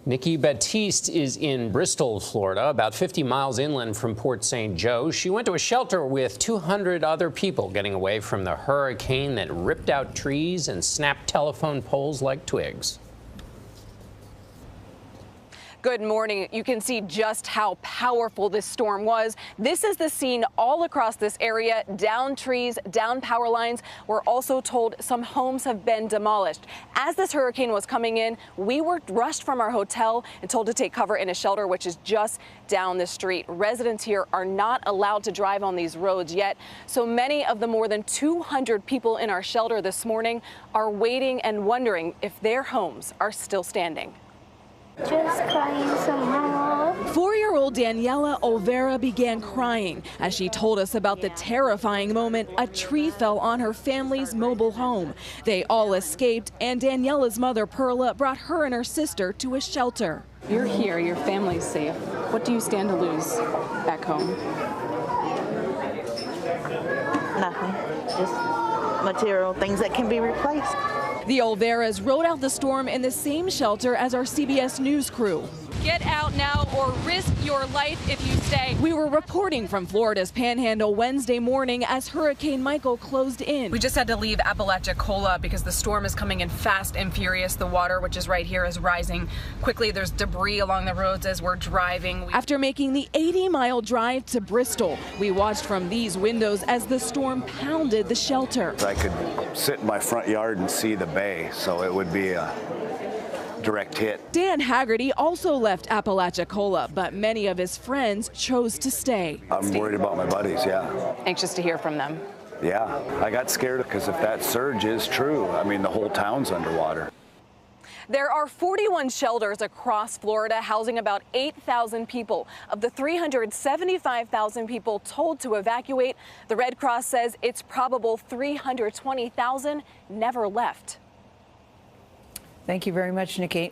Nikki Battiste is in Bristol, Florida, about 50 miles inland from Port St. Joe. She went to a shelter with 200 other people getting away from the hurricane that ripped out trees and snapped telephone poles like twigs. Good morning. You can see just how powerful this storm was. This is the scene all across this area. Down trees, down power lines. We're also told some homes have been demolished. As this hurricane was coming in, we were rushed from our hotel and told to take cover in a shelter, which is just down the street. Residents here are not allowed to drive on these roads yet. So many of the more than 200 people in our shelter this morning are waiting and wondering if their homes are still standing. Just crying somehow. 4-year-old Daniela Olvera began crying as she told us about the terrifying moment a tree fell on her family's mobile home. They all escaped, and Daniela's mother, Perla, brought her and her sister to a shelter. You're here, your family's safe. What do you stand to lose back home? Nothing, just material things that can be replaced. The Olveras rode out the storm in the same shelter as our CBS News crew. Get out now or risk your life if you stay. We were reporting from Florida's Panhandle Wednesday morning as Hurricane Michael closed in. We just had to leave Apalachicola because the storm is coming in fast and furious. The water, which is right here, is rising quickly. There's debris along the roads as we're driving. After making the 80-mile drive to Bristol, we watched from these windows as the storm pounded the shelter. I could sit in my front yard and see the bay, so it would be a direct hit. Dan Haggerty also left Apalachicola, but many of his friends chose to stay. I'm worried about my buddies, yeah. Anxious to hear from them. Yeah, I got scared because if that surge is true, I mean, the whole town's underwater. There are 41 shelters across Florida housing about 8,000 people. Of the 375,000 people told to evacuate, the Red Cross says it's probable 320,000 never left. Thank you very much, Nikki.